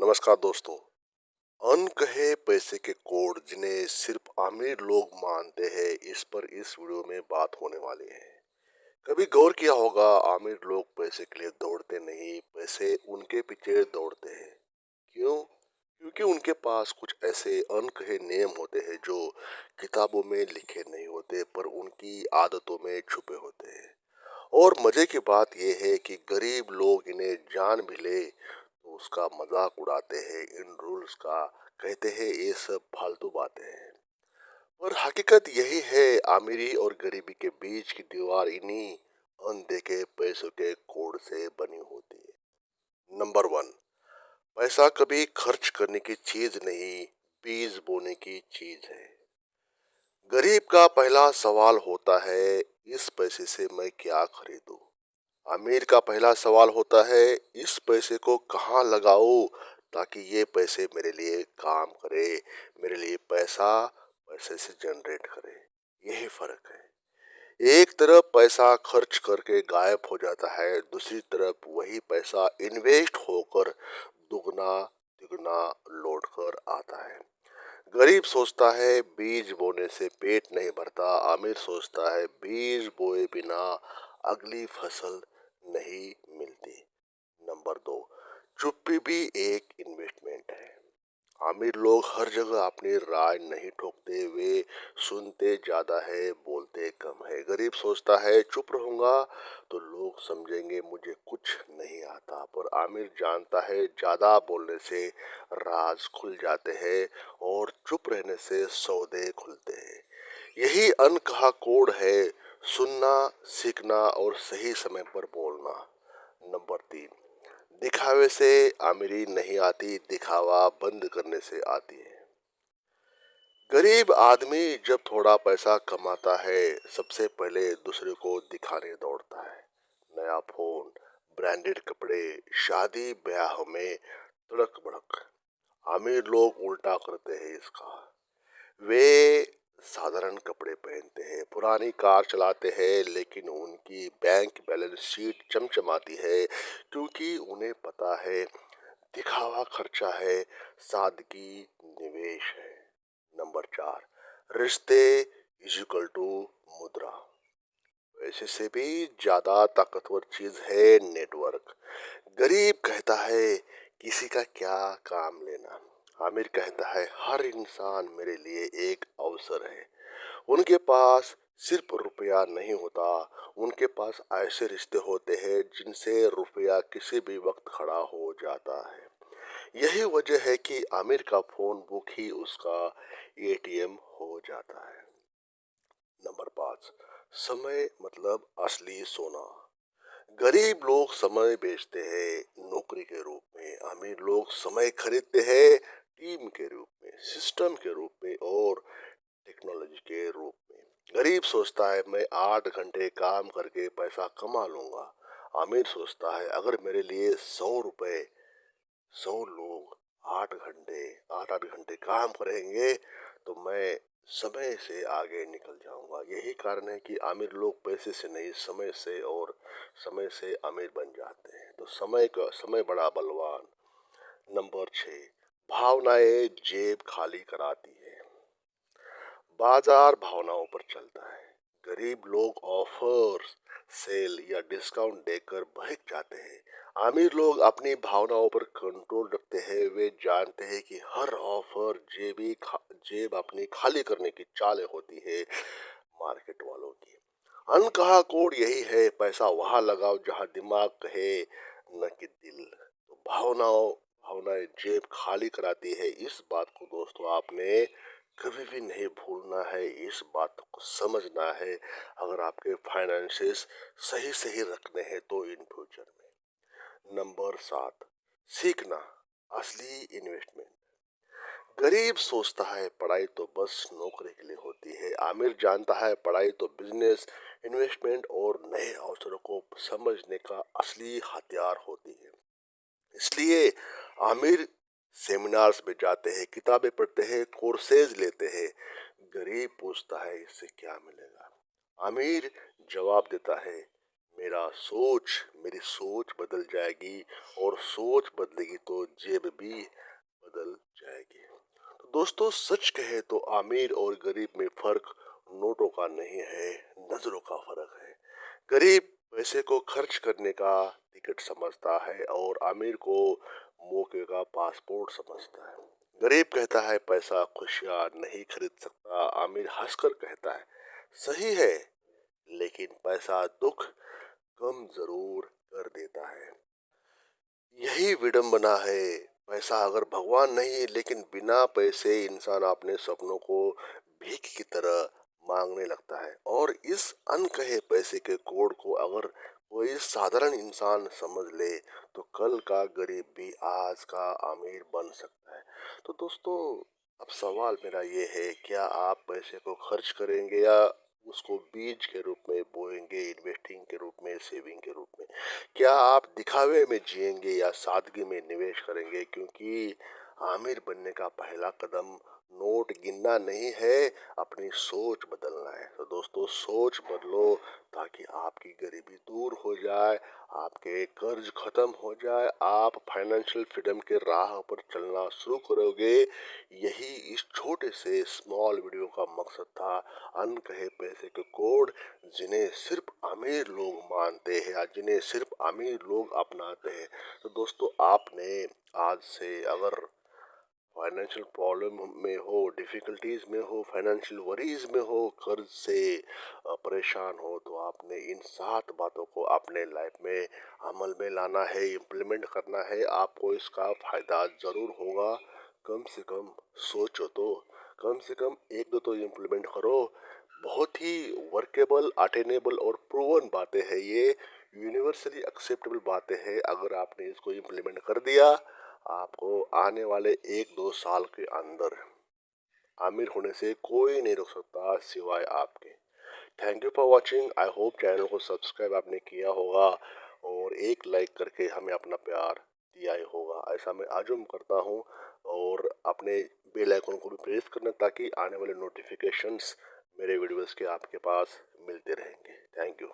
नमस्कार दोस्तों। अनकहे पैसे के कोड जिन्हें सिर्फ अमीर लोग मानते हैं, इस पर इस वीडियो में बात होने वाली है। कभी गौर किया होगा, अमीर लोग पैसे के लिए दौड़ते नहीं, पैसे उनके पीछे दौड़ते हैं। क्यों? क्योंकि उनके पास कुछ ऐसे अनकहे नियम होते हैं जो किताबों में लिखे नहीं होते पर उनकी आदतों में छुपे होते हैं। और मजे की बात यह है कि गरीब लोग इन्हें जान भी ले तो उसका मजाक उड़ाते हैं, इन रूल्स का, कहते हैं ये सब फालतू बातें हैं। और हकीकत यही है, अमीरी और गरीबी के बीच की दीवार इन्हीं अनदेखे पैसों के कोड से बनी होती है। नंबर वन, पैसा कभी खर्च करने की चीज नहीं, बीज बोने की चीज है। गरीब का पहला सवाल होता है, इस पैसे से मैं क्या खरीदूं। अमीर का पहला सवाल होता है, इस पैसे को कहाँ लगाऊं ताकि ये पैसे मेरे लिए काम करे, मेरे लिए पैसा पैसे से जनरेट करे। यही फर्क है। एक तरफ पैसा खर्च करके गायब हो जाता है, दूसरी तरफ वही पैसा इन्वेस्ट होकर दुगना तिगुना लौट कर आता है। गरीब सोचता है बीज बोने से पेट नहीं भरता, अमीर सोचता है बीज बोए बिना अगली फसल नहीं मिलती। नंबर दो, चुप्पी भी एक इन्वेस्टमेंट है। अमीर लोग हर जगह अपनी राय नहीं ठोकते, वे सुनते ज्यादा है, बोलते कम है। गरीब सोचता है चुप रहूंगा तो लोग समझेंगे मुझे कुछ नहीं आता, पर आमिर जानता है ज्यादा बोलने से राज खुल जाते हैं और चुप रहने से सौदे खुलते हैं। यही अनकहा कोड है, सुनना, सीखना और सही समय पर बोलना। नंबर तीन, दिखावे से आमिरी नहीं आती, दिखावा बंद करने से आती है। गरीब आदमी जब थोड़ा पैसा कमाता है, सबसे पहले दूसरे को दिखाने दौड़ता है। नया फोन, ब्रांडेड कपड़े, शादी ब्याह में तड़क भड़क। अमीर लोग उल्टा करते हैं इसका। वे साधारण कपड़े पहनते हैं, पुरानी कार चलाते हैं, लेकिन उनकी बैंक बैलेंस शीट चमचमाती है क्योंकि उन्हें पता है दिखावा खर्चा है, सादगी निवेश है। नंबर चार, रिश्ते इज इक्वल टू मुद्रा। पैसे से भी ज्यादा ताकतवर चीज है नेटवर्क। गरीब कहता है किसी का क्या काम लेना, आमिर कहता है हर इंसान मेरे लिए एक अवसर है। उनके पास सिर्फ रुपया नहीं होता, उनके पास ऐसे रिश्ते होते हैं जिनसे रुपया किसी भी वक्त खड़ा हो जाता है। यही वजह है कि आमिर का फोन बुक ही उसका एटीएम हो जाता है। नंबर पाँच, समय मतलब असली सोना। गरीब लोग समय बेचते हैं नौकरी के रूप में, अमीर लोग समय खरीदते हैं टीम के रूप में, सिस्टम के रूप में और टेक्नोलॉजी के रूप में। गरीब सोचता है मैं 8 घंटे काम करके पैसा कमा लूंगा, अमीर सोचता है अगर मेरे लिए 100 रुपए, 100 लोग 8 घंटे 8 8 घंटे काम करेंगे तो मैं समय से आगे निकल जाऊंगा। यही कारण है कि अमीर लोग पैसे से नहीं, समय से, और समय से अमीर बन जाते हैं। तो समय बड़ा बलवान। नंबर 6, भावनाएं जेब खाली कराती है। बाजार भावनाओं पर चलता है। गरीब लोग ऑफर्स, सेल या डिस्काउंट देकर बहक जाते हैं। अमीर लोग अपनी भावनाओं पर कंट्रोल रखते हैं, वे जानते हैं कि हर ऑफर जेब अपनी खाली करने की चालें होती है मार्केट वालों की। अनकहा कोड यही है, पैसा वहां लगाओ जहां दिमाग कहे, न कि दिल। तो भावनाएं जेब खाली कराती है, इस बात को दोस्तों आपने कभी भी नहीं भूलना है, इस बात को समझना है अगर आपके फाइनेंसेस सही सही रखने हैं तो इन फ्यूचर में। नंबर 7, सीखना, असली इन्वेस्टमेंट। गरीब सोचता है पढ़ाई तो बस नौकरी के लिए होती है, आमिर जानता है पढ़ाई तो बिजनेस, इन्वेस्टमेंट और नए अवसरों को समझने का असली हथियार होती है। इसलिए आमिर सेमिनार्स में जाते हैं, किताबें पढ़ते हैं, कोर्सेज लेते हैं। गरीब पूछता है इससे क्या मिलेगा, आमिर जवाब देता है मेरी सोच बदल जाएगी और सोच बदलेगी तो जेब भी बदल जाएगी। तो दोस्तों सच कहे तो अमीर और गरीब में फर्क नोटों का नहीं है, नजरों का फर्क है। गरीब पैसे को खर्च करने का टिकट समझता है और अमीर को मौके का पासपोर्ट समझता है। गरीब कहता है पैसा खुशियाँ नहीं खरीद सकता, अमीर हंसकर कहता है सही है, लेकिन पैसा दुख कम जरूर कर देता है। यही विडंबना है। पैसा अगर भगवान नहीं है, लेकिन बिना पैसे इंसान अपने सपनों को भीख की तरह मांगने लगता है। और इस अनकहे पैसे के कोड को अगर कोई साधारण इंसान समझ ले तो कल का गरीब भी आज का अमीर बन सकता है। तो दोस्तों अब सवाल मेरा ये है, क्या आप पैसे को खर्च करेंगे या उसको बीज के रूप में बोएंगे, इन्वेस्टिंग के रूप में, सेविंग के रूप में? क्या आप दिखावे में जिएंगे या सादगी में निवेश करेंगे? क्योंकि आमिर बनने का पहला कदम नोट गिनना नहीं है, अपनी सोच बदलना है। तो दोस्तों सोच बदलो ताकि आपकी गरीबी दूर हो जाए, आपके कर्ज खत्म हो जाए, आप फाइनेंशियल फ्रीडम के राह पर चलना शुरू करोगे। यही इस छोटे से स्मॉल वीडियो का मकसद था। अनकहे पैसे के कोड जिन्हें सिर्फ अमीर लोग मानते हैं या जिन्हें सिर्फ अमीर लोग अपनाते हैं। तो दोस्तों आपने आज से अगर फाइनेंशियल प्रॉब्लम में हो, डिफिकल्टीज में हो, फाइनेंशियल वरीज में हो, कर्ज से परेशान हो, तो आपने इन 7 बातों को अपने लाइफ में अमल में लाना है, इम्प्लीमेंट करना है। आपको इसका फायदा जरूर होगा। कम से कम सोचो तो, कम से कम एक दो तो इम्प्लीमेंट करो। बहुत ही वर्केबल, अटेनेबल और प्रूवन बातें हैं ये, यूनिवर्सली एक्सेप्टेबल बातें हैं। अगर आपने इसको इम्प्लीमेंट कर दिया, आपको आने वाले 1-2 साल के अंदर आमिर होने से कोई नहीं रोक सकता सिवाय आपके। Thank you for watching. I hope channel को सब्सक्राइब आपने किया होगा और एक लाइक करके हमें अपना प्यार दिया ही होगा, ऐसा मैं आजुम करता हूँ। और अपने बेल आइकन को भी प्रेस करना ताकि आने वाले नोटिफिकेशंस मेरे वीडियोस के आपके पास मिलते रहेंगे। Thank you.